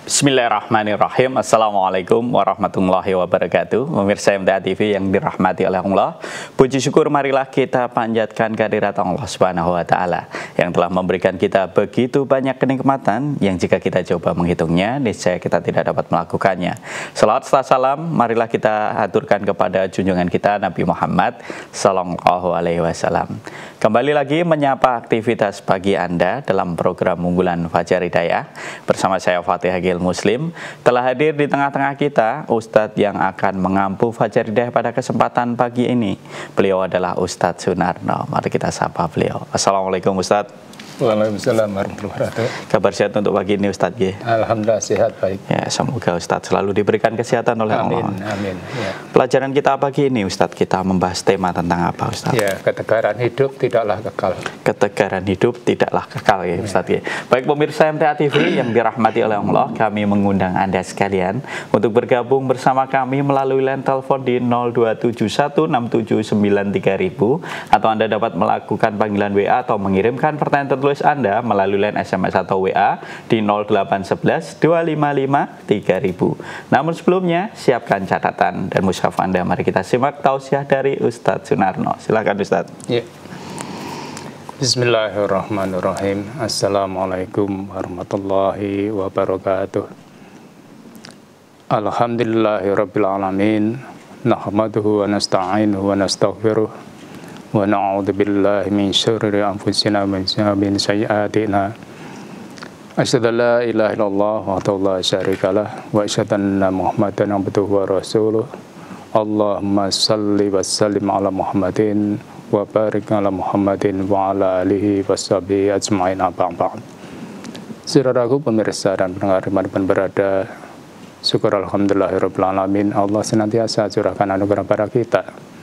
Bismillahirrahmanirrahim. Assalamualaikum warahmatullahi wabarakatuh. Pemirsa MTA TV yang dirahmati oleh Allah, puji syukur marilah kita panjatkan kehadirat Allah Subhanahu wa taala yang telah memberikan kita begitu banyak kenikmatan yang jika kita coba menghitungnya niscaya kita tidak dapat melakukannya. Salawat serta salam marilah kita aturkan kepada junjungan kita Nabi Muhammad sallallahu alaihi wasallam. Kembali lagi menyapa aktivitas pagi Anda dalam program unggulan Fajar Hidayah bersama saya Fatih Hagil Muslim. Telah hadir di tengah-tengah kita Ustadz yang akan mengampu Fajar Hidayah pada kesempatan pagi ini. Beliau adalah Ustadz Sunarno. Mari kita sapa beliau. Assalamualaikum Ustadz. Waalaikumsalam warahmatullahi wabarakatuh. Kabar sehat untuk pagi ini Ustadz G? Alhamdulillah sehat baik. Ya, semoga Ustadz selalu diberikan kesehatan oleh Allah. Amin. Ya. Pelajaran kita pagi ini Ustadz, kita membahas tema tentang apa Ustadz? Ya, ketegaran hidup tidaklah kekal. Ketegaran hidup tidaklah kekal ya Ustadz ya. Baik pemirsa MTA TV yang dirahmati oleh Allah, kami mengundang Anda sekalian untuk bergabung bersama kami melalui line telepon di 02716793000 atau Anda dapat melakukan panggilan WA atau mengirimkan pertanyaan tulis Anda melalui line SMS atau WA di 0811 255 3000. Namun sebelumnya siapkan catatan dan mushaf Anda. Mari kita simak tausiah dari Ustadz Sunarno. Silakan Ustadz. Ya. Bismillahirrahmanirrahim. Assalamualaikum warahmatullahi wabarakatuh. Alhamdulillahirabbil alamin. Nahmaduhu wa nasta'inuhu wa nastaghfiruh. Wa na'udzu billahi min syururi anfusina wa min sayyiati a'malina. Asyhadu an la ilaha illallah wahdahu la syarikalah wa asyhadu anna Muhammadan abduhu wa rasuluh. Allahumma shalli wa sallim ala Muhammadin wa barik ala Muhammadin wa ala alihi washabihi ajmain ba'd. Saudaraku pemirsa dan pendengar dimanapun berada, syukur alhamdulillahirabbil alamin, Allah senantiasa curahkan anugerah pada kita.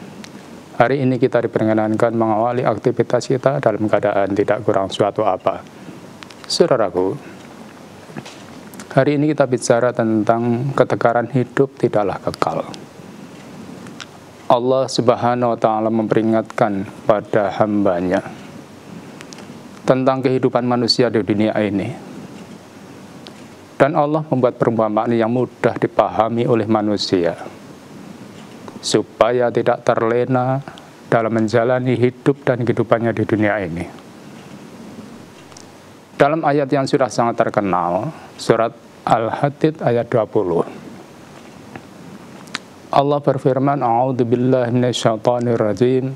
Hari ini kita diperkenankan mengawali aktivitas kita dalam keadaan tidak kurang suatu apa. Saudaraku, hari ini kita bicara tentang ketegaran hidup tidaklah kekal. Allah Subhanahu wa ta'ala memperingatkan pada hambanya tentang kehidupan manusia di dunia ini. Dan Allah membuat perumpamaan yang mudah dipahami oleh manusia, supaya tidak terlena dalam menjalani hidup dan kehidupannya di dunia ini. Dalam ayat yang sudah sangat terkenal, surat Al-Hadid ayat 20, Allah berfirman, A'udzu billahi minasyaitonir rajim.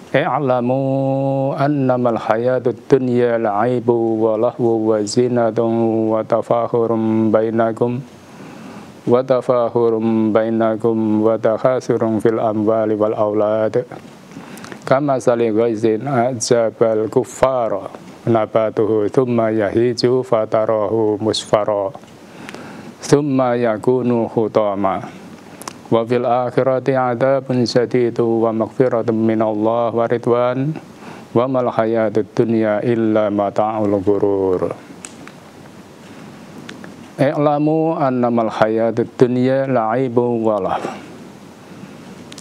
I'lamu annamal hayatud dunya la'ibu wa lahu wa zinatun wa tafakhurun bainakum wa takhasurun fil amwali wal aulad kama sali ghaizin ajabal kuffara nabatuhu thumma yahiju fatarahu musfara thumma yakunu hutama wa fil akhirati adzabun syadidu wa maghfiratun minallah wa ridwan wa mal hayatud dunya illa mata'ul ghurur. I'lamu annamal hayatud dunya la'ibu wa lahu.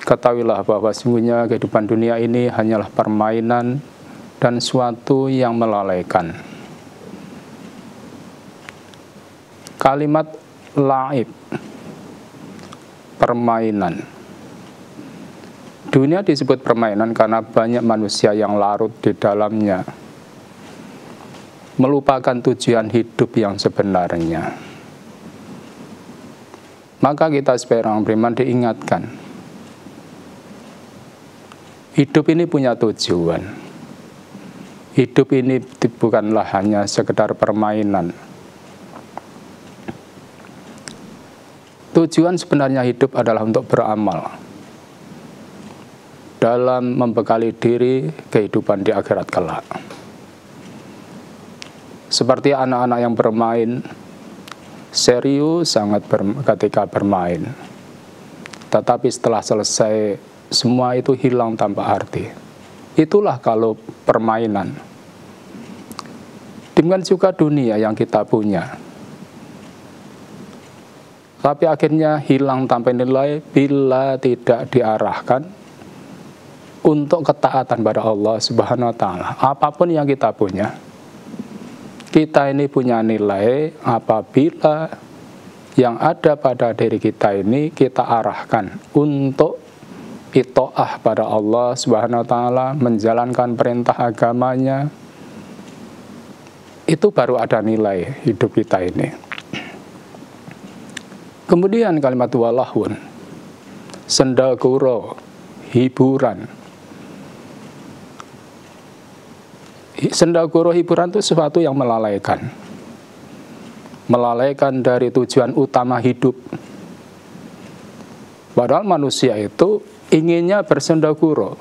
Ketahuilah bahwa sungguhnya kehidupan dunia ini hanyalah permainan dan suatu yang melalaikan. Kalimat la'ib, permainan. Dunia disebut permainan karena banyak manusia yang larut di dalamnya, melupakan tujuan hidup yang sebenarnya. Maka kita sebagai orang beriman diingatkan, hidup ini punya tujuan. Hidup ini bukanlah hanya sekedar permainan. Tujuan sebenarnya hidup adalah untuk beramal dalam membekali diri kehidupan di akhirat kelak. Seperti anak-anak yang bermain, serius sangat ketika bermain, tetapi setelah selesai semua itu hilang tanpa arti. Itulah kalau permainan. Demikian juga dunia yang kita punya, tapi akhirnya hilang tanpa nilai bila tidak diarahkan untuk ketaatan pada Allah Subhanahu wa taala. Apapun yang kita punya, kita ini punya nilai apabila yang ada pada diri kita ini kita arahkan untuk itaah pada Allah Subhanahu wa taala, menjalankan perintah agamanya. Itu baru ada nilai hidup kita ini. Kemudian kalimat walahun, sendaguro, hiburan. Sendaguro, hiburan itu sesuatu yang melalaikan. Melalaikan dari tujuan utama hidup. Padahal manusia itu inginnya bersendaguro.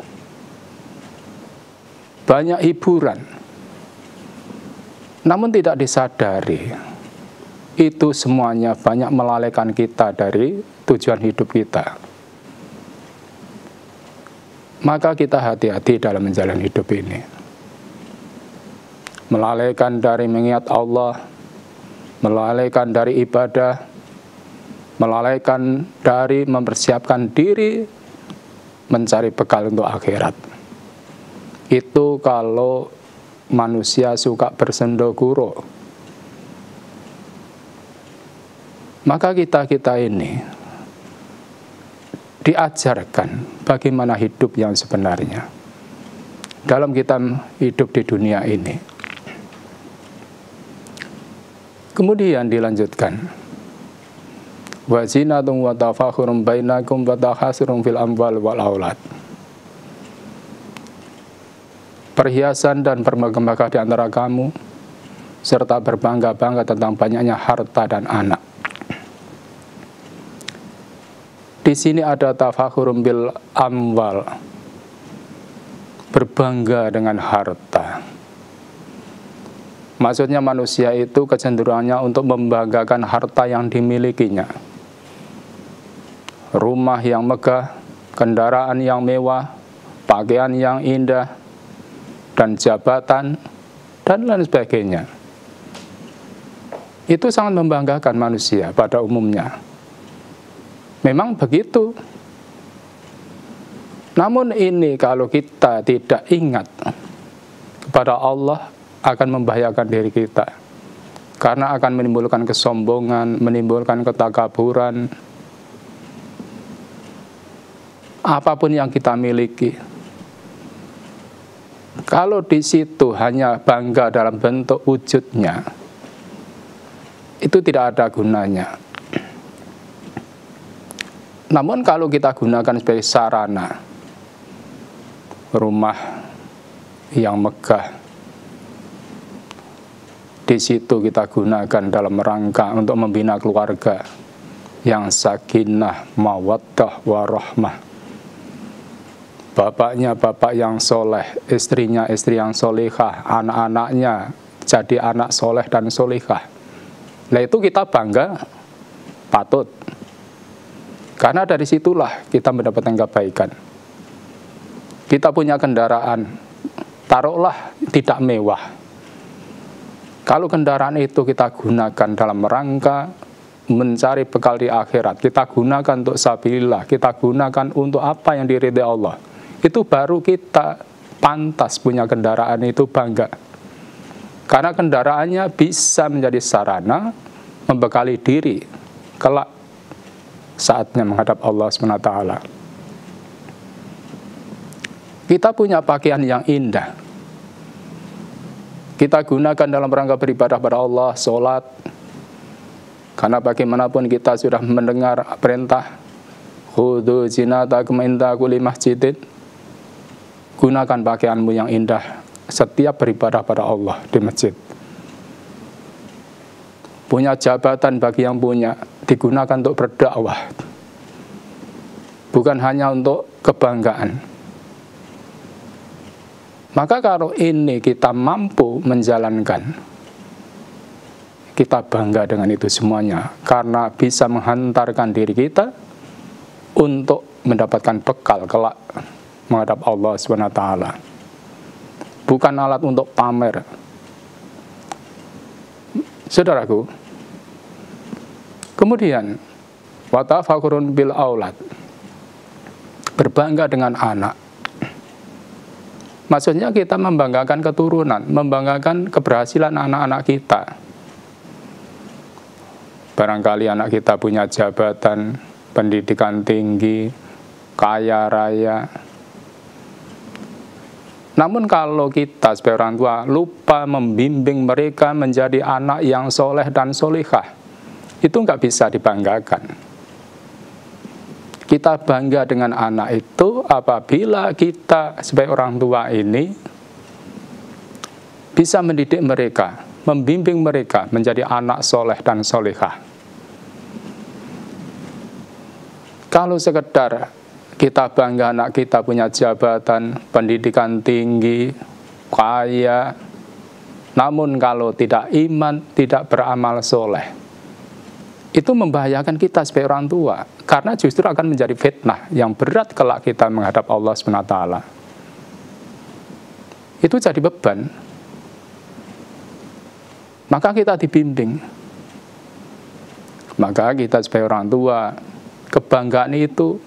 Banyak hiburan. Namun tidak disadari, itu semuanya banyak melalaikan kita dari tujuan hidup kita. Maka kita hati-hati dalam menjalani hidup ini. Melalaikan dari mengingat Allah, melalaikan dari ibadah, melalaikan dari mempersiapkan diri mencari bekal untuk akhirat. Itu kalau manusia suka bersendaguro. Maka kita ini diajarkan bagaimana hidup yang sebenarnya dalam kita hidup di dunia ini. Kemudian dilanjutkan, wa zinatun wa tafakhurun bainakum wa takhasurum fil amwal wal aulad. Perhiasan dan permegah-megah di antara kamu, serta berbangga-bangga tentang banyaknya harta dan anak. Di sini ada tafakhurum bil amwal, berbangga dengan harta. Maksudnya manusia itu kecenderungannya untuk membanggakan harta yang dimilikinya. Rumah yang megah, kendaraan yang mewah, pakaian yang indah, dan jabatan, dan lain sebagainya. Itu sangat membanggakan manusia pada umumnya. Memang begitu. Namun ini kalau kita tidak ingat kepada Allah, akan membahayakan diri kita. Karena akan menimbulkan kesombongan, menimbulkan ketakaburan. Apapun yang kita miliki, kalau di situ hanya bangga dalam bentuk wujudnya, itu tidak ada gunanya. Namun kalau kita gunakan sebagai sarana, rumah yang megah, di situ kita gunakan dalam rangka untuk membina keluarga yang sakinah, mawaddah, warahmah. Bapaknya bapak yang soleh, istrinya istri yang solehah, anak-anaknya jadi anak soleh dan solehah. Nah itu kita bangga, patut. Karena dari situlah kita mendapatkan kebaikan. Kita punya kendaraan, taruhlah tidak mewah. Kalau kendaraan itu kita gunakan dalam rangka mencari bekal di akhirat, kita gunakan untuk sabilillah, kita gunakan untuk apa yang diridhai Allah, itu baru kita pantas punya kendaraan itu bangga. Karena kendaraannya bisa menjadi sarana membekali diri kelak saatnya menghadap Allah SWT. Kita punya pakaian yang indah, kita gunakan dalam rangka beribadah pada Allah, sholat. Karena bagaimanapun kita sudah mendengar perintah, khudhu zinatakum inda kulli masjidin. Gunakan pakaianmu yang indah setiap beribadah pada Allah di masjid. Punya jabatan bagi yang punya, digunakan untuk berdakwah. Bukan hanya untuk kebanggaan. Maka kalau ini kita mampu menjalankan, kita bangga dengan itu semuanya. Karena bisa menghantarkan diri kita untuk mendapatkan bekal kelak menghadap Allah SWT. Bukan alat untuk pamer. Saudaraku, kemudian watafakurun bil aulad, berbangga dengan anak. Maksudnya kita membanggakan keturunan, membanggakan keberhasilan anak-anak kita. Barangkali anak kita punya jabatan, pendidikan tinggi, kaya raya. Namun kalau kita sebagai orang tua lupa membimbing mereka menjadi anak yang soleh dan solihah, itu nggak bisa dibanggakan. Kita bangga dengan anak itu apabila kita sebagai orang tua ini bisa mendidik mereka, membimbing mereka menjadi anak soleh dan solihah. Kalau sekedar kita bangga anak kita punya jabatan, pendidikan tinggi, kaya, namun kalau tidak iman, tidak beramal soleh, itu membahayakan kita sebagai orang tua, karena justru akan menjadi fitnah yang berat kelak kita menghadap Allah SWT. Itu jadi beban. Maka kita dibimbing. Maka kita sebagai orang tua, kebanggaan itu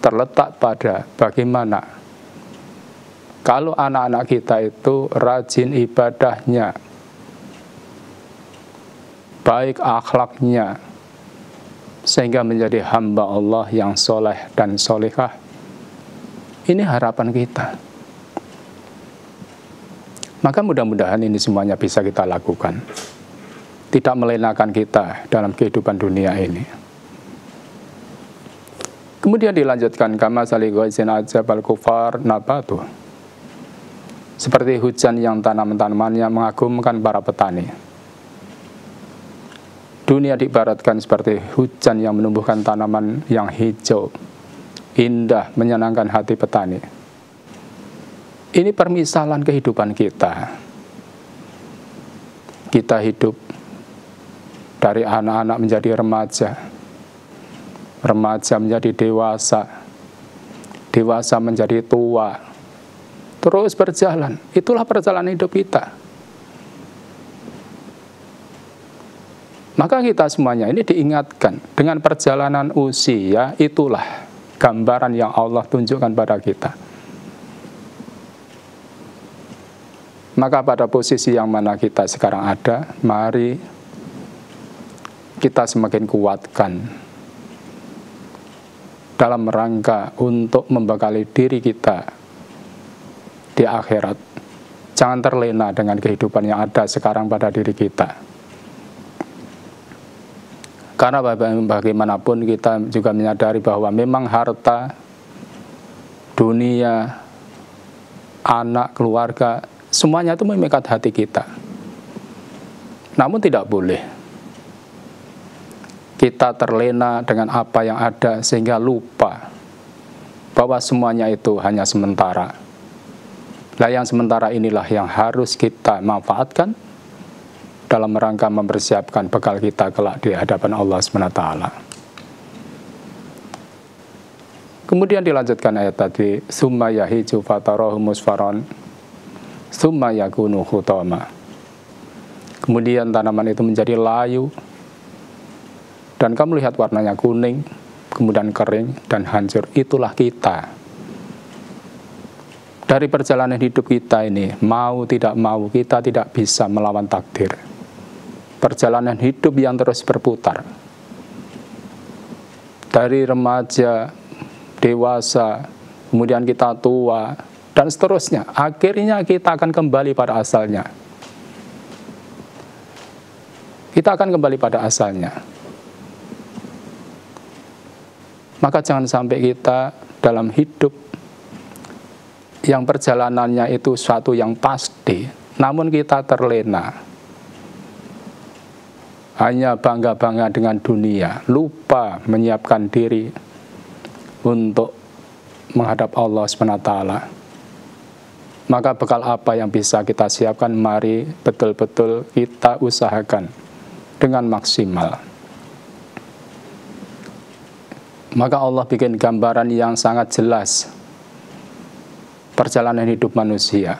terletak pada bagaimana kalau anak-anak kita itu rajin ibadahnya, baik akhlaknya, sehingga menjadi hamba Allah yang soleh dan solehah. Ini harapan kita. Maka mudah-mudahan ini semuanya bisa kita lakukan, tidak melenakan kita dalam kehidupan dunia ini. Kemudian dilanjutkan, kama sali ghaizin ajabal kufar nabatu. Seperti hujan yang tanaman-tanamannya mengagumkan para petani. Dunia diibaratkan seperti hujan yang menumbuhkan tanaman yang hijau, indah, menyenangkan hati petani. Ini permisalan kehidupan kita. Kita hidup dari anak-anak menjadi remaja, remaja menjadi dewasa, dewasa menjadi tua, terus berjalan. Itulah perjalanan hidup kita. Maka kita semuanya ini diingatkan dengan perjalanan usia, itulah gambaran yang Allah tunjukkan pada kita. Maka pada posisi yang mana kita sekarang ada, mari kita semakin kuatkan dalam rangka untuk membekali diri kita di akhirat. Jangan terlena dengan kehidupan yang ada sekarang pada diri kita. Karena bagaimanapun kita juga menyadari bahwa memang harta, dunia, anak, keluarga, semuanya itu memikat hati kita. Namun tidak boleh kita terlena dengan apa yang ada sehingga lupa bahwa semuanya itu hanya sementara. Nah, yang sementara inilah yang harus kita manfaatkan dalam rangka mempersiapkan bekal kita kelak di hadapan Allah SWT. Kemudian dilanjutkan ayat tadi, summa yahiju fatarahu musfaron summa yakunu khutama. Kemudian tanaman itu menjadi layu, dan kamu lihat warnanya kuning, kemudian kering dan hancur. Itulah kita. Dari perjalanan hidup kita ini, mau tidak mau, kita tidak bisa melawan takdir. Perjalanan hidup yang terus berputar. Dari remaja, dewasa, kemudian kita tua, dan seterusnya. Akhirnya kita akan kembali pada asalnya. Kita akan kembali pada asalnya. Maka jangan sampai kita dalam hidup yang perjalanannya itu suatu yang pasti, namun kita terlena. Hanya bangga-bangga dengan dunia, lupa menyiapkan diri untuk menghadap Allah SWT. Maka bekal apa yang bisa kita siapkan, mari betul-betul kita usahakan dengan maksimal. Maka Allah bikin gambaran yang sangat jelas perjalanan hidup manusia.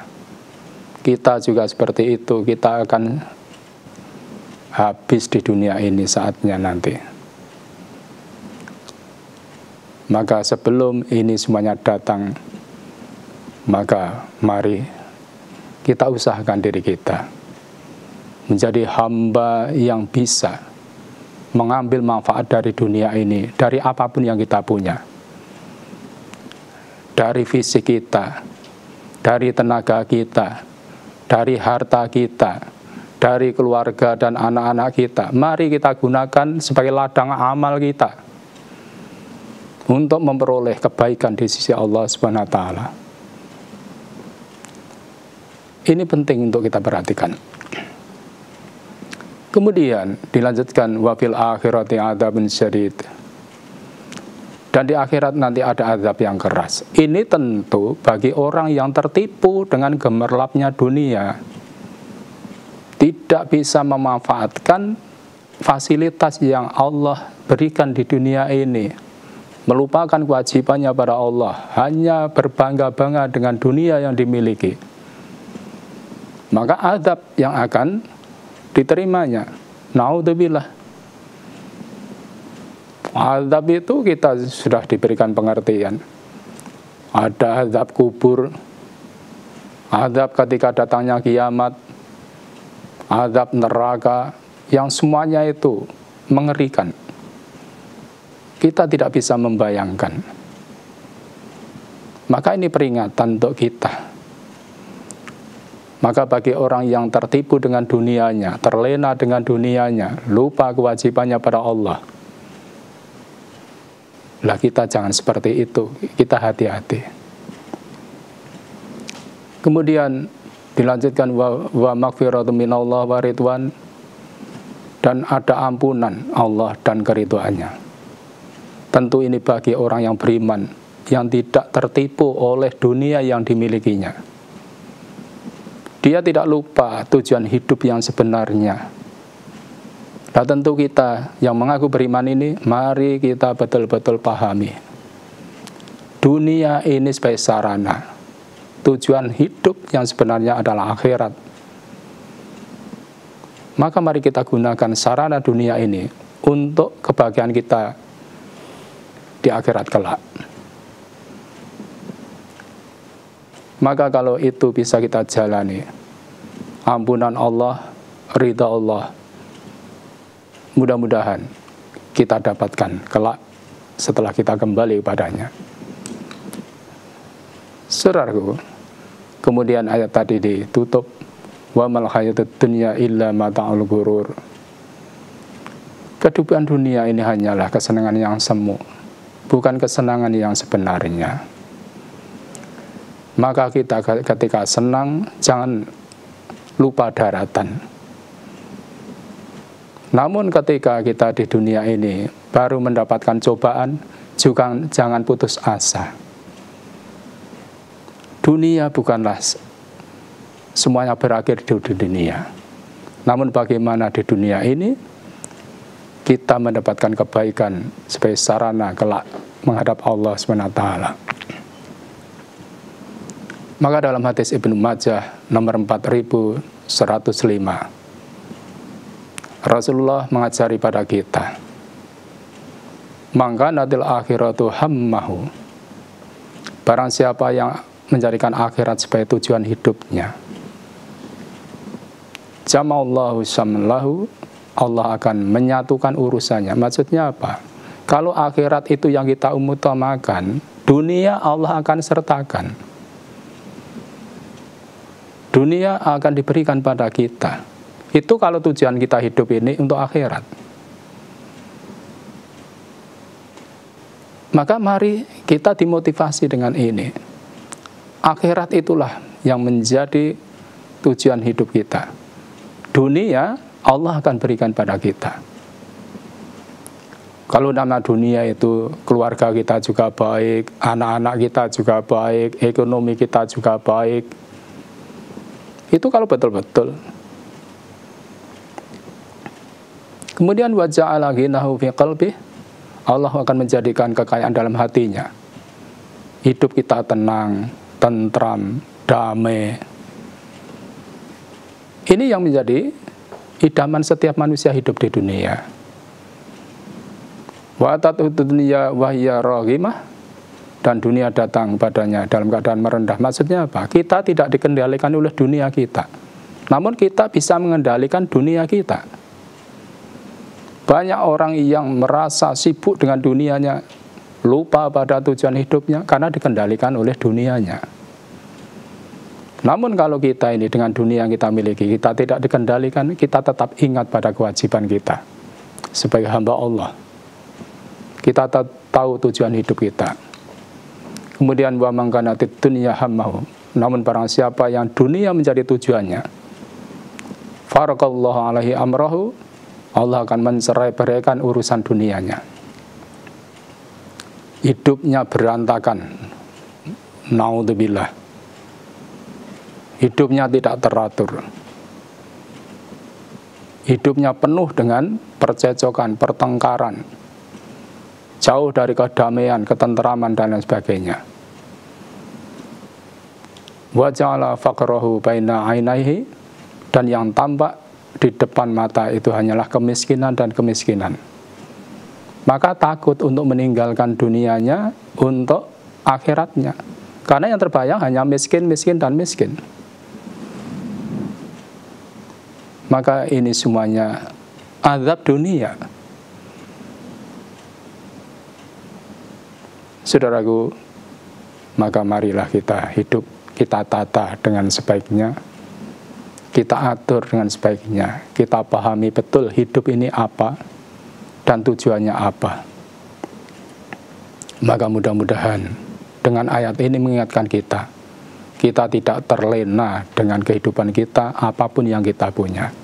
Kita juga seperti itu, kita akan habis di dunia ini saatnya nanti. Maka sebelum ini semuanya datang, Maka mari kita usahakan diri kita menjadi hamba yang bisa mengambil manfaat dari dunia ini, dari apapun yang kita punya, dari fisik kita, dari tenaga kita, dari harta kita, dari keluarga dan anak-anak kita. Mari kita gunakan sebagai ladang amal kita untuk memperoleh kebaikan di sisi Allah Subhanahu wa taala. Ini penting untuk kita perhatikan. Kemudian dilanjutkan wa fil akhirati adzabun syadid. Dan di akhirat nanti ada azab yang keras. Ini tentu bagi orang yang tertipu dengan gemerlapnya dunia, tidak bisa memanfaatkan fasilitas yang Allah berikan di dunia ini, melupakan kewajibannya pada Allah, hanya berbangga-bangga dengan dunia yang dimiliki. Maka azab yang akan diterimanya, naudzubillah. Azab itu kita sudah diberikan pengertian. Ada azab kubur, azab ketika datangnya kiamat, azab neraka, yang semuanya itu mengerikan. Kita tidak bisa membayangkan. Maka ini peringatan untuk kita. Maka bagi orang yang tertipu dengan dunianya, terlena dengan dunianya, lupa kewajibannya pada Allah, lah kita jangan seperti itu, kita hati-hati. Kemudian dilanjutkan wa maghfiratun minallah wa ridwan, dan ada ampunan Allah dan keridhaannya. Tentu ini bagi orang yang beriman, yang tidak tertipu oleh dunia yang dimilikinya. Dia tidak lupa tujuan hidup yang sebenarnya. Nah, tentu kita yang mengaku beriman ini, mari kita betul-betul pahami. Dunia ini sebagai sarana. Tujuan hidup yang sebenarnya adalah akhirat. Maka mari kita gunakan sarana dunia ini untuk kebahagiaan kita di akhirat kelak. Maka kalau itu bisa kita jalani, ampunan Allah, ridha Allah, mudah-mudahan kita dapatkan kelak setelah kita kembali padanya. Saudaraku, kemudian ayat tadi ditutup, wa mal hayatud dunya illa mata'ul ghurur. Kehidupan dunia ini hanyalah kesenangan yang semu, bukan kesenangan yang sebenarnya. Maka kita ketika senang, jangan lupa daratan. Namun ketika kita di dunia ini baru mendapatkan cobaan, juga jangan putus asa. Dunia bukanlah semuanya berakhir di dunia. Namun bagaimana di dunia ini kita mendapatkan kebaikan sebagai sarana kelak menghadap Allah SWT. Maka dalam hadis Ibnu Majah nomor 4105, Rasulullah mengajari pada kita, maka natil akhiratu hammahu, barang siapa yang menjadikan akhirat sebagai tujuan hidupnya, jama'allahu samlahu, Allah akan menyatukan urusannya. Maksudnya apa? Kalau akhirat itu yang kita utamakan, dunia Allah akan sertakan. Dunia akan diberikan pada kita. Itu kalau tujuan kita hidup ini untuk akhirat. Maka mari kita dimotivasi dengan ini. Akhirat itulah yang menjadi tujuan hidup kita. Dunia Allah akan berikan pada kita. Kalau nama dunia itu keluarga kita juga baik, anak-anak kita juga baik, ekonomi kita juga baik. Itu kalau betul-betul. Kemudian wa ja'ala ghinahu fi qalbi, Allah akan menjadikan kekayaan dalam hatinya. Hidup kita tenang, tentram, damai. Ini yang menjadi idaman setiap manusia hidup di dunia. Wa tatu'ud dunya wa hiya raghimah, dan dunia datang padanya dalam keadaan merendah. Maksudnya apa? Kita tidak dikendalikan oleh dunia kita, namun kita bisa mengendalikan dunia kita. Banyak orang yang merasa sibuk dengan dunianya, lupa pada tujuan hidupnya karena dikendalikan oleh dunianya. Namun kalau kita ini dengan dunia yang kita miliki, kita tidak dikendalikan, kita tetap ingat pada kewajiban kita sebagai hamba Allah. Kita tahu tujuan hidup kita. Kemudian wa man kanatid dunya hammahu, namun barang siapa yang dunia menjadi tujuannya, farakallahu alaihi amrahu, Allah akan mencerai-beraikan urusan dunianya. Hidupnya berantakan, naudzubillah. Hidupnya tidak teratur. Hidupnya penuh dengan percecokan, pertengkaran, jauh dari kedamaian, ketenteraman, dan lain sebagainya. Wa ja'ala faqrahu baina ainaihi, dan yang tampak di depan mata itu hanyalah kemiskinan dan kemiskinan. Maka takut untuk meninggalkan dunianya untuk akhiratnya. Karena yang terbayang hanya miskin, miskin, dan miskin. Maka ini semuanya azab dunia. Saudaraku, maka marilah kita hidup, kita tata dengan sebaiknya, kita atur dengan sebaiknya, kita pahami betul hidup ini apa dan tujuannya apa. Maka mudah-mudahan dengan ayat ini mengingatkan kita tidak terlena dengan kehidupan kita, apapun yang kita punya.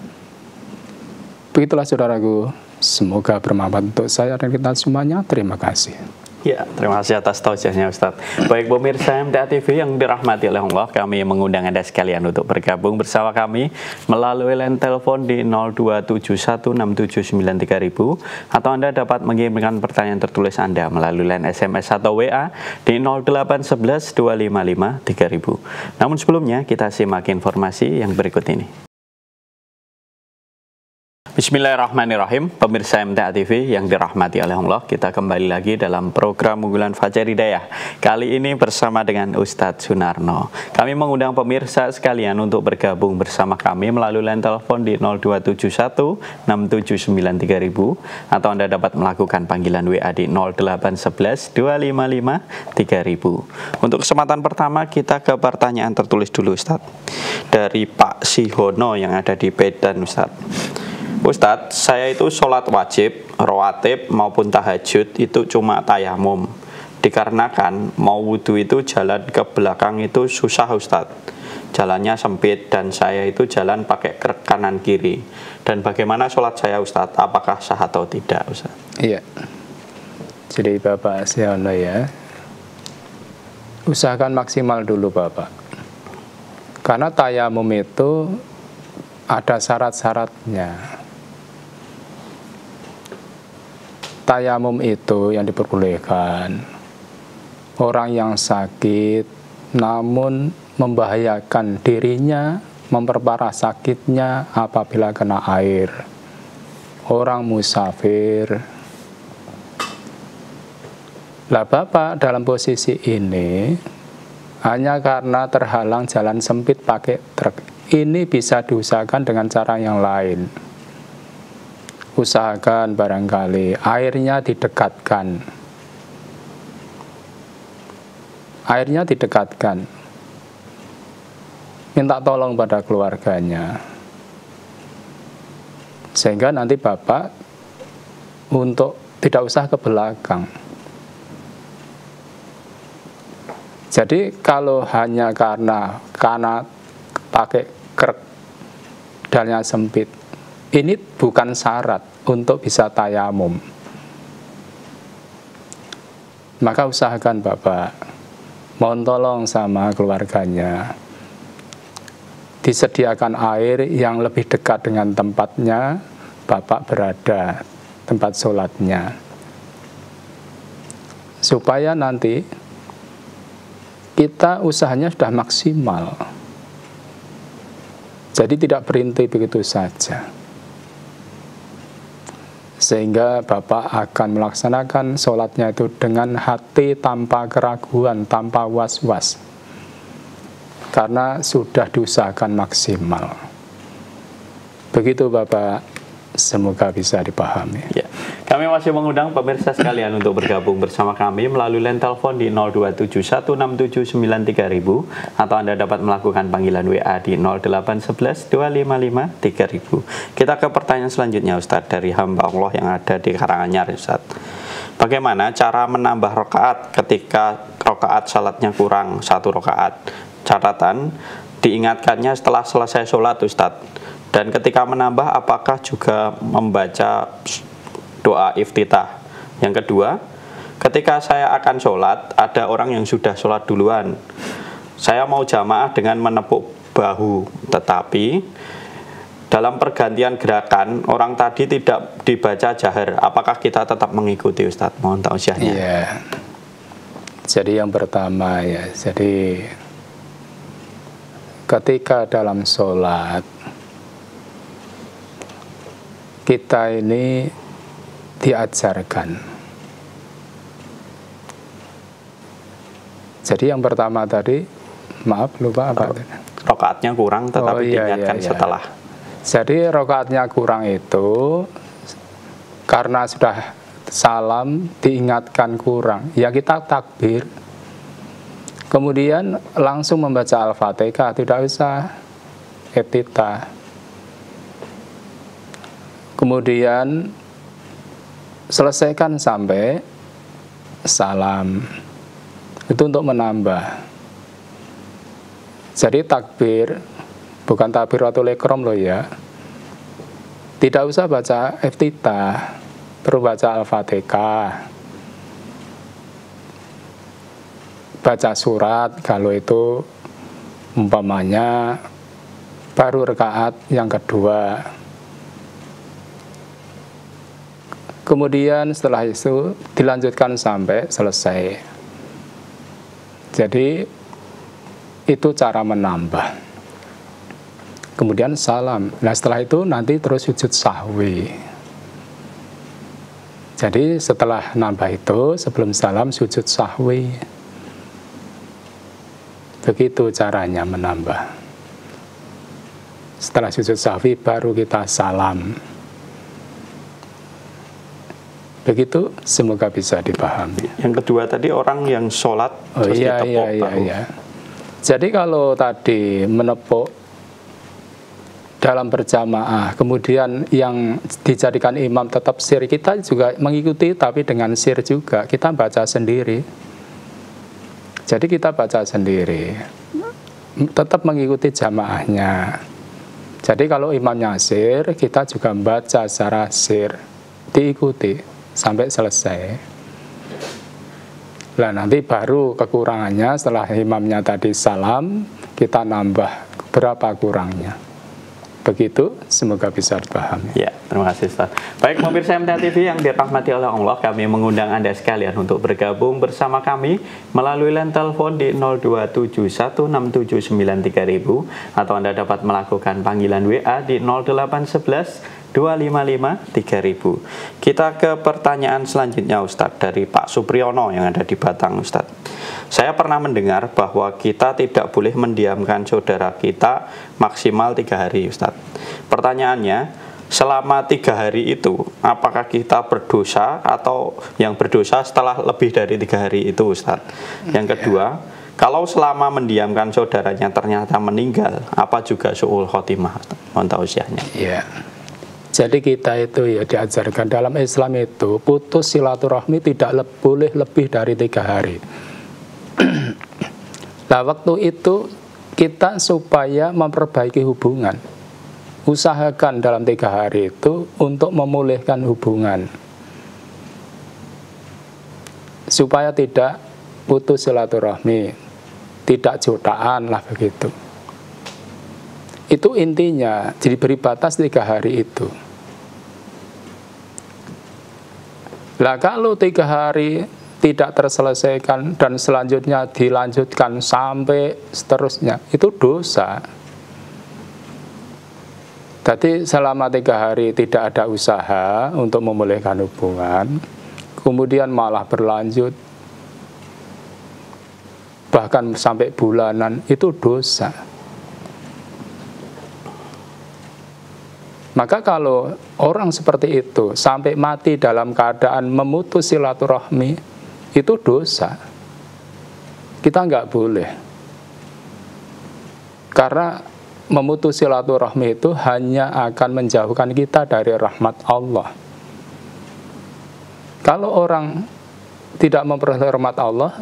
Begitulah saudaraku, semoga bermanfaat untuk saya dan kita semuanya. Terima kasih. Ya, terima kasih atas tausiahnya Ustadz. Baik pemirsa MTA TV yang dirahmati oleh Allah, kami mengundang Anda sekalian untuk bergabung bersama kami melalui line telepon di 02716793000, atau Anda dapat mengirimkan pertanyaan tertulis Anda melalui line SMS atau WA di 08112553000. Namun sebelumnya kita simak informasi yang berikut ini. Bismillahirrahmanirrahim, pemirsa MTA TV yang dirahmati oleh Allah, kita kembali lagi dalam program unggulan Fajar Hidayah. Kali ini bersama dengan Ustadz Sunarno. Kami mengundang pemirsa sekalian untuk bergabung bersama kami melalui line telepon di 02716793000, atau Anda dapat melakukan panggilan WA di 08112553000. Untuk kesempatan pertama kita ke pertanyaan tertulis dulu Ustadz, dari Pak Sihono yang ada di Medan. Ustadz, saya itu sholat wajib, rawatib maupun tahajud itu cuma tayamum. Dikarenakan mau wudhu itu jalan ke belakang itu susah Ustadz. Jalannya sempit dan saya itu jalan pakai kanan kiri. Dan bagaimana sholat saya Ustadz? Apakah sah atau tidak Ustadz? Iya. Jadi Bapak Siono ya, usahakan maksimal dulu Bapak. Karena tayamum itu ada syarat-syaratnya. Tayamum itu yang diperbolehkan orang yang sakit namun membahayakan dirinya, memperparah sakitnya apabila kena air. Orang musafir. Lah Bapak dalam posisi ini hanya karena terhalang jalan sempit pakai truk, ini bisa diusahakan dengan cara yang lain. Usahakan barangkali airnya didekatkan. Airnya didekatkan. Minta tolong pada keluarganya. Sehingga nanti Bapak untuk tidak usah ke belakang. Jadi kalau hanya karena pakai krek dalnya sempit, ini bukan syarat untuk bisa tayamum. Maka usahakan Bapak, mohon tolong sama keluarganya, disediakan air yang lebih dekat dengan tempatnya Bapak berada, tempat sholatnya. Supaya nanti kita usahanya sudah maksimal. Jadi tidak berhenti begitu saja. sehingga Bapak akan melaksanakan sholatnya itu dengan hati tanpa keraguan, tanpa was-was, karena sudah diusahakan maksimal. Begitu Bapak, semoga bisa dipahami. Ya. Kami masih mengundang pemirsa sekalian untuk bergabung bersama kami melalui line telepon di 02716793000 atau Anda dapat melakukan panggilan WA di 08112553000. Kita ke pertanyaan selanjutnya Ustadz, dari hamba Allah yang ada di Karanganyar Ustadz. Bagaimana cara menambah rakaat ketika rakaat salatnya kurang 1 rakaat? Catatan, diingatkannya setelah selesai sholat Ustadz. Dan ketika menambah, apakah juga membaca doa iftitah? Yang kedua, ketika saya akan sholat, ada orang yang sudah sholat duluan. Saya mau jamaah dengan menepuk bahu, tetapi dalam pergantian gerakan, orang tadi tidak dibaca jahar. Apakah kita tetap mengikuti Ustadz? Mohon tausiahnya. Iya. Jadi yang pertama ya, jadi ketika dalam sholat, kita ini diajarkan. Jadi yang pertama tadi, maaf lupa apa? Rakaatnya kurang tetapi diingatkan setelah. Jadi rakaatnya kurang itu karena sudah salam diingatkan kurang, ya kita takbir. Kemudian langsung membaca Al-Fatihah, tidak usah iftitah. Kemudian selesaikan sampai salam. Itu untuk menambah. Jadi takbir, bukan takbiratul ihram loh ya. Tidak usah baca iftitah, perlu baca Al-Fatihah. Baca surat kalau itu umpamanya baru rakaat yang kedua. Kemudian setelah itu dilanjutkan sampai selesai. Jadi itu cara menambah. Kemudian salam. Nah setelah itu nanti terus sujud sahwi. Jadi setelah nambah itu sebelum salam sujud sahwi. Begitu caranya menambah. Setelah sujud sahwi baru kita salam. Begitu, semoga bisa dipahami. Yang kedua tadi orang yang sholat terus ditepuk bahu. Jadi kalau tadi menepuk dalam berjamaah, kemudian yang dijadikan imam tetap sir, kita juga mengikuti tapi dengan sir juga, kita baca sendiri. Jadi kita baca sendiri, tetap mengikuti jamaahnya. Jadi kalau imamnya sir, kita juga membaca secara sir, diikuti sampai selesai. Nah nanti baru kekurangannya setelah imamnya tadi salam, kita nambah berapa kurangnya. Begitu, semoga bisa dipahami. Ya, terima kasih Ustaz. Baik, pemirsa MTA TV yang dirahmati oleh Allah, kami mengundang Anda sekalian untuk bergabung bersama kami melalui line telepon di 02716793000 atau Anda dapat melakukan panggilan WA di 08112553000. Kita ke pertanyaan selanjutnya Ustadz, dari Pak Supriyono yang ada di Batang Ustadz. Saya pernah mendengar bahwa kita tidak boleh mendiamkan saudara kita maksimal 3 hari Ustadz. Pertanyaannya, selama 3 hari itu apakah kita berdosa atau yang berdosa setelah lebih dari 3 hari itu Ustadz? Yang kedua, kalau selama mendiamkan saudaranya ternyata meninggal, apa juga su'ul khotimah? Mohon tausiahnya. Iya. Jadi kita itu ya diajarkan dalam Islam itu putus silaturahmi tidak boleh lebih dari 3 hari. Nah waktu itu kita supaya memperbaiki hubungan, usahakan dalam 3 hari itu untuk memulihkan hubungan supaya tidak putus silaturahmi, tidak jutaan lah begitu. Itu intinya, jadi beri batas 3 hari itu. Lah kalau 3 hari tidak terselesaikan dan selanjutnya dilanjutkan sampai seterusnya, itu dosa. Jadi selama 3 hari tidak ada usaha untuk memulihkan hubungan, kemudian malah berlanjut, bahkan sampai bulanan, itu dosa. Maka kalau orang seperti itu sampai mati dalam keadaan memutus silaturahmi, itu dosa. Kita nggak boleh. Karena memutus silaturahmi itu hanya akan menjauhkan kita dari rahmat Allah. Kalau orang tidak memperoleh rahmat Allah,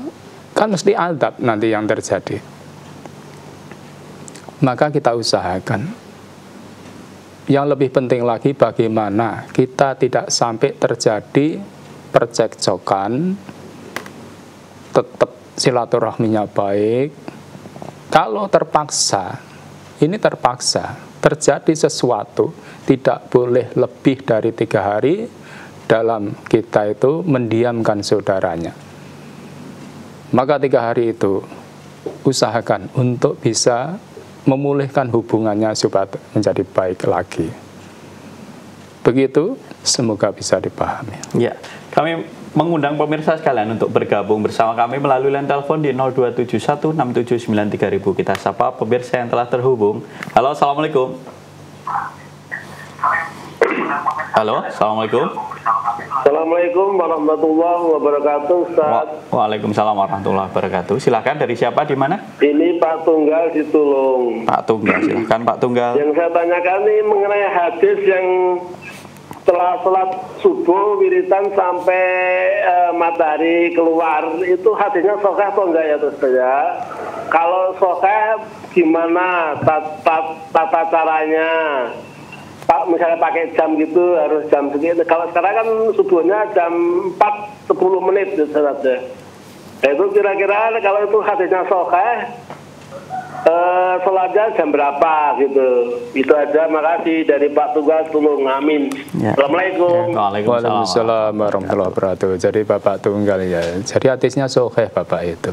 kan mesti azab nanti yang terjadi. Maka kita usahakan. Yang lebih penting lagi bagaimana kita tidak sampai terjadi percekcokan, tetap silaturahminya baik. Kalau terpaksa, ini terpaksa, terjadi sesuatu, tidak boleh lebih dari 3 hari dalam kita itu mendiamkan saudaranya. Maka 3 hari itu usahakan untuk bisa memulihkan hubungannya supaya menjadi baik lagi. Begitu, semoga bisa dipahami. Ya, kami mengundang pemirsa sekalian untuk bergabung bersama kami melalui line telepon di 02716793000. Kita sapa pemirsa yang telah terhubung. Halo, assalamualaikum. Halo, assalamualaikum. Assalamualaikum warahmatullahi wabarakatuh, Ustaz. Waalaikumsalam warahmatullahi wabarakatuh. Silakan, dari siapa, di mana? Ini Pak Tunggal di Tulung. Pak Tunggal, silakan Pak Tunggal. Yang saya tanyakan ini mengenai hadis yang setelah sholat subuh wiritan sampai matahari keluar, itu hadisnya sahih atau enggak ya, Ustaz ya? Kalau sahih, gimana tata caranya? Pak, misalnya pakai jam gitu, harus jam segitu. Kalau sekarang kan subuhnya jam 4:10 menit, Ustaz. Nah, itu kira-kira kalau itu hadisnya sahih, sholatnya jam berapa gitu. Itu aja, makasih dari Pak Tunggal Tulung. Amin. Ya. Assalamualaikum. Waalaikumsalam warahmatullahi wabarakatuh. Jadi Bapak Tunggal ya. Jadi hadisnya sahih Bapak itu.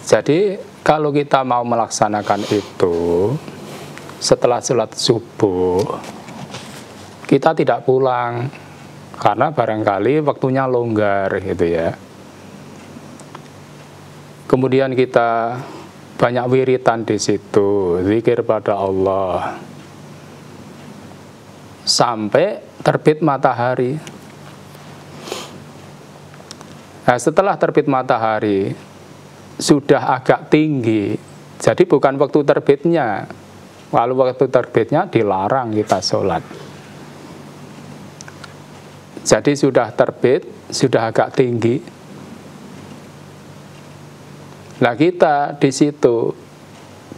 Jadi kalau kita mau melaksanakan itu setelah sholat subuh, kita tidak pulang karena barangkali waktunya longgar gitu ya. Kemudian kita banyak wiritan di situ, zikir pada Allah sampai terbit matahari. Nah, setelah terbit matahari sudah agak tinggi, jadi bukan waktu terbitnya. Lalu waktu terbitnya dilarang kita sholat. Jadi sudah terbit, sudah agak tinggi. Nah, kita di situ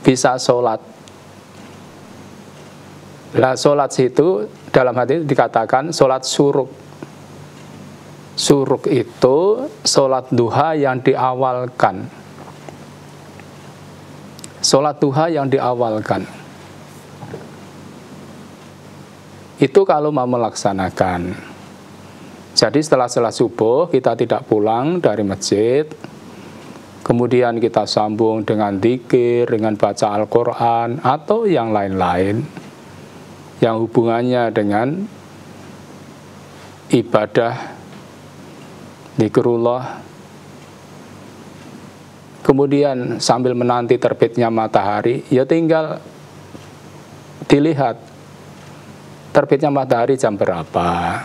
bisa sholat. Nah, sholat situ dalam hati dikatakan sholat suruk. Suruk itu sholat duha yang diawalkan. Sholat duha yang diawalkan. Itu kalau mau melaksanakan. Jadi setelah sholat subuh kita tidak pulang dari masjid, kemudian kita sambung dengan dzikir, dengan baca Al-Quran atau yang lain-lain yang hubungannya dengan ibadah zikrullah. Kemudian sambil menanti terbitnya matahari, ya tinggal dilihat terbitnya matahari jam berapa.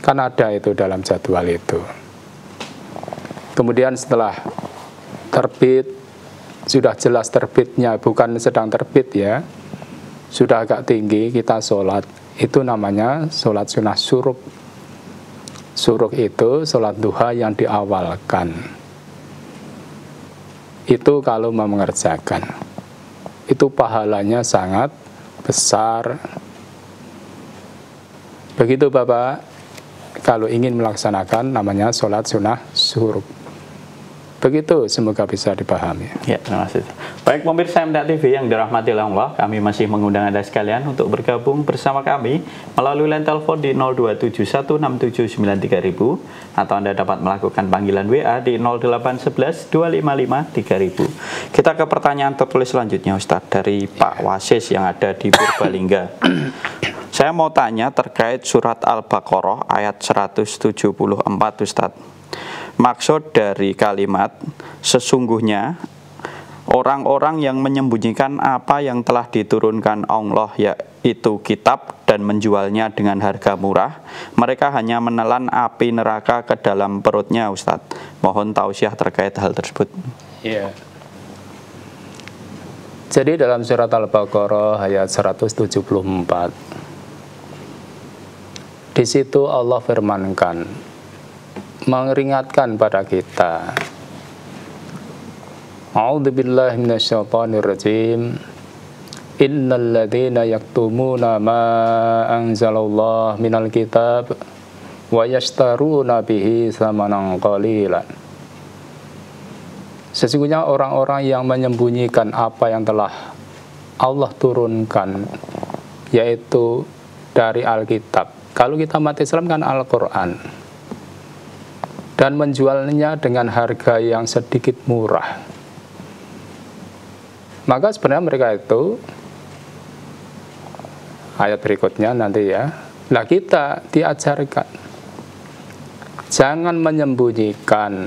Kan ada itu dalam jadwal itu. Kemudian setelah terbit, sudah jelas terbitnya, bukan sedang terbit ya, sudah agak tinggi, kita sholat. Itu namanya sholat sunnah suruk. Suruk itu sholat duha yang diawalkan. Itu kalau mau mengerjakan, itu pahalanya sangat besar. Begitu Bapak, kalau ingin melaksanakan namanya sholat sunnah suruk. Begitu, semoga bisa dipahami. Ya, terima kasih. Baik pemirsa MTA TV yang dirahmati oleh Allah, kami masih mengundang Anda sekalian untuk bergabung bersama kami melalui line telepon di 02716793000 atau Anda dapat melakukan panggilan WA di 08112553000. Kita ke pertanyaan tertulis selanjutnya Ustadz dari Pak Wasis yang ada di Purbalingga. Saya mau tanya terkait surat Al-Baqarah ayat 174 Ustadz. Maksud dari kalimat sesungguhnya orang-orang yang menyembunyikan apa yang telah diturunkan Allah, yaitu kitab, dan menjualnya dengan harga murah, mereka hanya menelan api neraka ke dalam perutnya, Ustadz. Mohon tausiah terkait hal tersebut. Iya. Jadi dalam surat Al-Baqarah ayat 174, di situ Allah firmankan, mengingatkan pada kita, A'udzubillahi minasyaitonirrajim. Innal ladzina yaktumuna ma anzalallahu minal kitab wa yashtaruna bihi tsamanan qalilan. Sesungguhnya orang-orang yang menyembunyikan apa yang telah Allah turunkan, yaitu dari Alkitab. Kalau kita umat Islam kan Al-Quran, dan menjualnya dengan harga yang sedikit murah. Maka sebenarnya mereka itu, ayat berikutnya nanti ya, lah kita diajarkan jangan menyembunyikan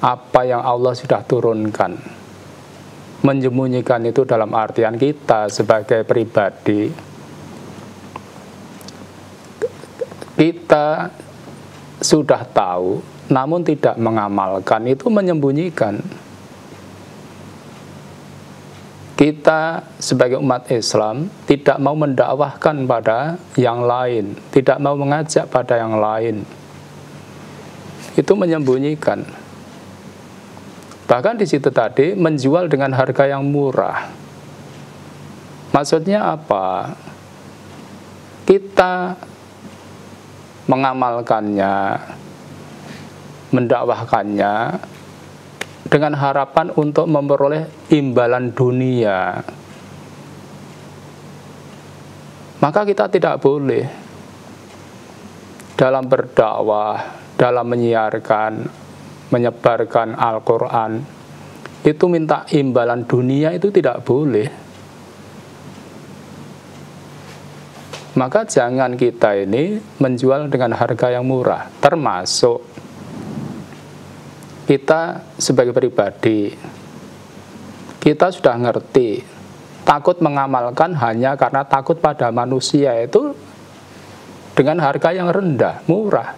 apa yang Allah sudah turunkan. Menyembunyikan itu dalam artian kita sebagai pribadi, kita sudah tahu namun tidak mengamalkan, itu menyembunyikan. Kita sebagai umat Islam tidak mau mendakwahkan pada yang lain, tidak mau mengajak pada yang lain, itu menyembunyikan. Bahkan di situ tadi menjual dengan harga yang murah. Maksudnya apa? Kita mengamalkannya, mendakwahkannya dengan harapan untuk memperoleh imbalan dunia. Maka kita tidak boleh dalam berdakwah, dalam menyiarkan, menyebarkan Al-Quran itu minta imbalan dunia, itu tidak boleh. Maka jangan kita ini menjual dengan harga yang murah. Termasuk kita sebagai pribadi, kita sudah ngerti, takut mengamalkan hanya karena takut pada manusia, itu dengan harga yang rendah, murah.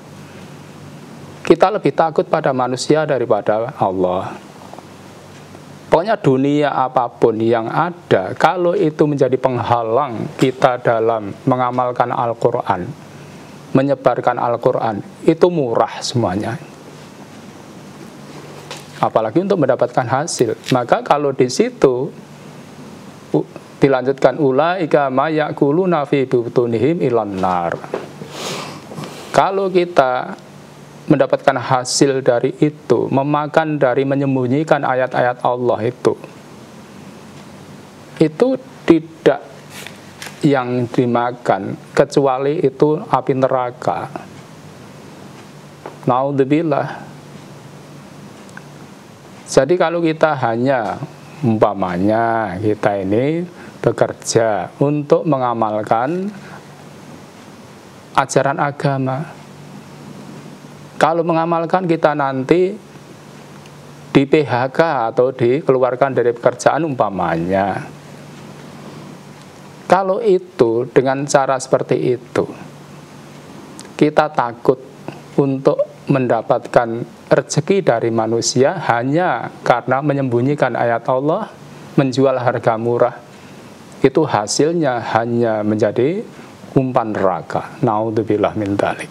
Kita lebih takut pada manusia daripada Allah. Pokoknya dunia apapun yang ada, kalau itu menjadi penghalang kita dalam mengamalkan Al-Quran, menyebarkan Al-Quran, itu murah semuanya. Apalagi untuk mendapatkan hasil. Maka kalau di situ dilanjutkan, ulaika ma ya'kuluna fi butunihim ilan nar. Kalau kita mendapatkan hasil dari itu, memakan dari menyembunyikan ayat-ayat Allah itu tidak yang dimakan kecuali itu api neraka. Naudzubillah. Jadi kalau kita hanya umpamanya kita ini bekerja untuk mengamalkan ajaran agama, kalau mengamalkan kita nanti di PHK atau dikeluarkan dari pekerjaan umpamanya, kalau itu dengan cara seperti itu, kita takut untuk mendapatkan rezeki dari manusia hanya karena menyembunyikan ayat Allah, menjual harga murah, itu hasilnya hanya menjadi umpan neraka. Naudzubillah min dzalik.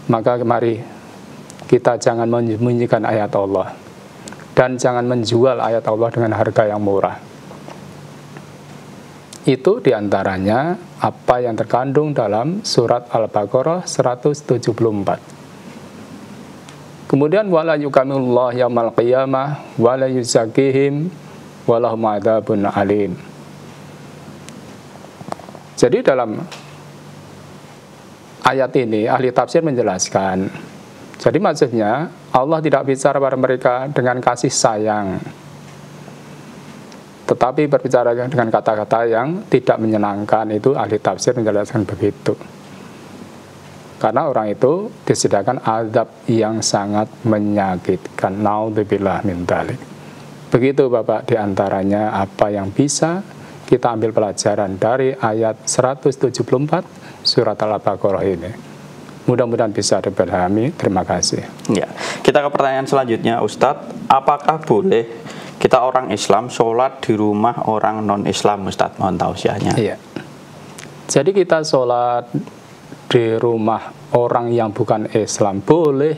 Maka mari kita jangan menyembunyikan ayat Allah dan jangan menjual ayat Allah dengan harga yang murah. Itu diantaranya apa yang terkandung dalam surat Al-Baqarah 174. Kemudian wala yukamilullah yaumal qiyamah wala yuzakihim walahum adzabun alim. Jadi dalam ayat ini ahli tafsir menjelaskan, jadi maksudnya Allah tidak bicara pada mereka dengan kasih sayang, tetapi berbicara dengan kata-kata yang tidak menyenangkan. Itu ahli tafsir menjelaskan begitu. Karena orang itu disediakan azab yang sangat menyakitkan. Naudzubillah min dzalik. Begitu Bapak, diantaranya apa yang bisa kita ambil pelajaran dari ayat 174 surat Al-Baqarah ini. Mudah-mudahan bisa dipahami. Terima kasih. Ya, kita ke pertanyaan selanjutnya, Ustadz. Apakah boleh kita orang Islam sholat di rumah orang non-Islam, Ustadz? Mohon tausiahnya. Iya. Jadi kita sholat di rumah orang yang bukan Islam boleh.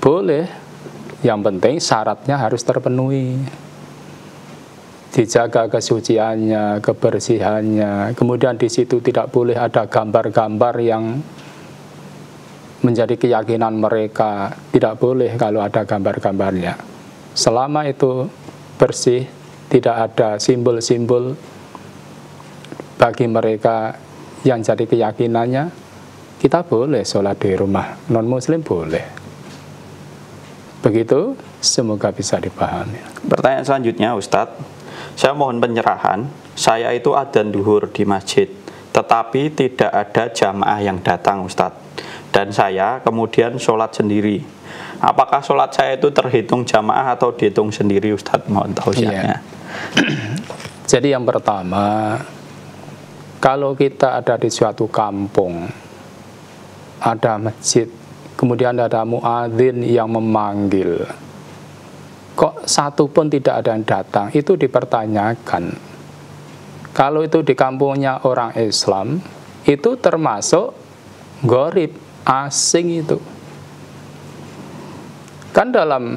Boleh. Yang penting syaratnya harus terpenuhi. Dijaga kesuciannya, kebersihannya. Kemudian di situ tidak boleh ada gambar-gambar yang menjadi keyakinan mereka. Tidak boleh kalau ada gambar-gambarnya. Selama itu bersih, tidak ada simbol-simbol bagi mereka yang jadi keyakinannya, kita boleh sholat di rumah. Non-muslim boleh. Begitu, semoga bisa dipahami. Pertanyaan selanjutnya, Ustadz. Saya mohon pencerahan. Saya itu adzan duhur di masjid, tetapi tidak ada jamaah yang datang, Ustadz. Dan saya kemudian sholat sendiri. Apakah sholat saya itu terhitung jamaah atau dihitung sendiri, Ustadz? Mohon tausiahnya. Jadi yang pertama, kalau kita ada di suatu kampung, ada masjid, kemudian ada muadzin yang memanggil, kok satu pun tidak ada yang datang, itu dipertanyakan. Kalau itu di kampungnya orang Islam, itu termasuk gharib, asing itu. Kan dalam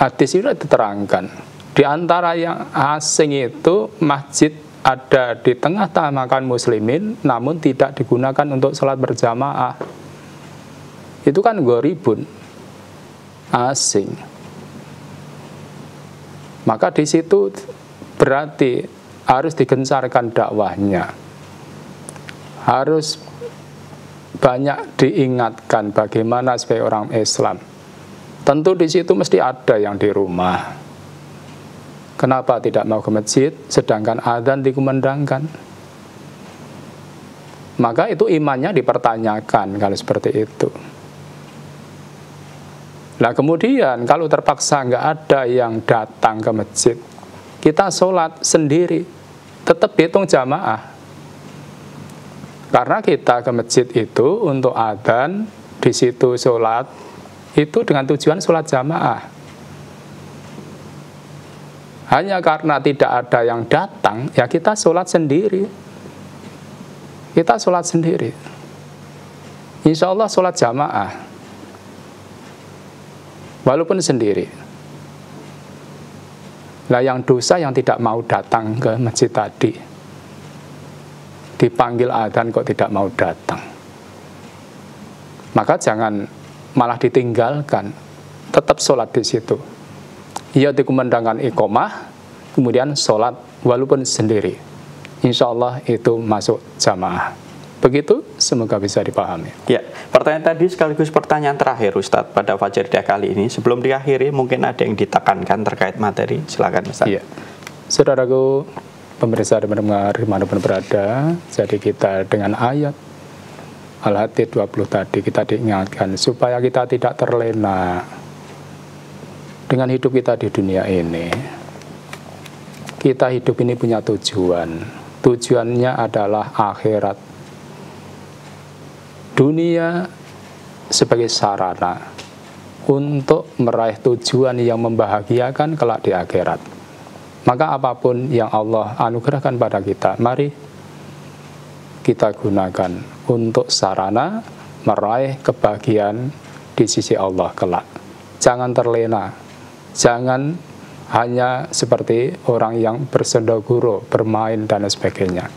hadis itu diterangkan, di antara yang asing itu masjid ada di tengah-tengah muslimin, namun tidak digunakan untuk sholat berjamaah. Itu kan gharibun, asing. Maka di situ berarti harus digencarkan dakwahnya, harus banyak diingatkan bagaimana sebagai orang Islam. Tentu di situ mesti ada yang di rumah. Kenapa tidak mau ke masjid, sedangkan adzan dikumandangkan? Maka itu imannya dipertanyakan kalau seperti itu. Nah kemudian kalau terpaksa nggak ada yang datang ke masjid, kita sholat sendiri, tetap hitung jamaah. Karena kita ke masjid itu untuk adzan, di situ sholat, itu dengan tujuan sholat jamaah. Hanya karena tidak ada yang datang, ya kita sholat sendiri. Kita sholat sendiri. Insya Allah sholat jamaah. Walaupun sendiri. Nah yang dosa yang tidak mau datang ke masjid tadi, dipanggil adzan kok tidak mau datang, maka jangan malah ditinggalkan, tetap sholat di situ. Ia dikumandangkan iqomah, kemudian sholat walaupun sendiri. Insya Allah itu masuk jamaah. Begitu, semoga bisa dipahami. Ya, pertanyaan tadi sekaligus pertanyaan terakhir, Ustadz, pada Fajridah kali ini. Sebelum diakhiri, mungkin ada yang ditekankan terkait materi. Silakan, Ustadz. Iya. Saudaraku, pemirsa dan pendengar dimanapun berada, jadi kita dengan ayat Al-Hadid 20 tadi, kita diingatkan supaya kita tidak terlena dengan hidup kita di dunia ini. Kita hidup ini punya tujuan. Tujuannya adalah akhirat. Dunia sebagai sarana untuk meraih tujuan yang membahagiakan kelak di akhirat. Maka apapun yang Allah anugerahkan pada kita, mari kita gunakan untuk sarana meraih kebahagiaan di sisi Allah kelak. Jangan terlena. Jangan hanya seperti orang yang bersendaguro, bermain dan sebagainya.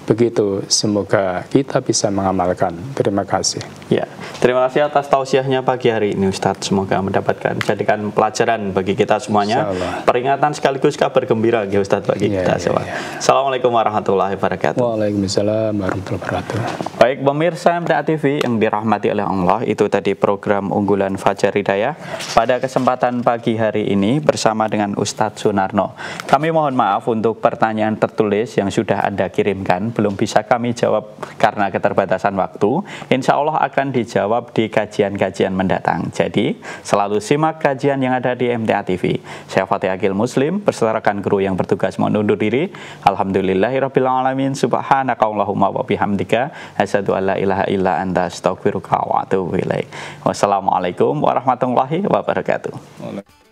Begitu, semoga kita bisa mengamalkan. Terima kasih. Ya, terima kasih atas tausiahnya pagi hari ini Ustadz. Semoga mendapatkan jadikan pelajaran bagi kita semuanya. Peringatan sekaligus kabar gembira ya Ustadz bagi kita semua. Assalamualaikum warahmatullahi wabarakatuh. Waalaikumsalam warahmatullahi wabarakatuh. Baik pemirsa MTA TV yang dirahmati oleh Allah, itu tadi program unggulan Fajar Hidayah pada kesempatan pagi hari ini bersama dengan Ustadz Sunarno. Kami mohon maaf untuk pertanyaan tertulis yang sudah Anda kirimkan, belum bisa kami jawab karena keterbatasan waktu. Insya Allah akan dijawab di kajian-kajian mendatang. Jadi selalu simak kajian yang ada di MTA TV. Saya Fatih Akil Muslim beserta rekan kru yang bertugas mohon undur diri. Alhamdulillahirabbil alamin. Subhanakallahumma wa bihamdika asyhadu an la ilaha illa anta astaghfiruka wa atubu ilaik. Wassalamualaikum warahmatullahi wabarakatuh.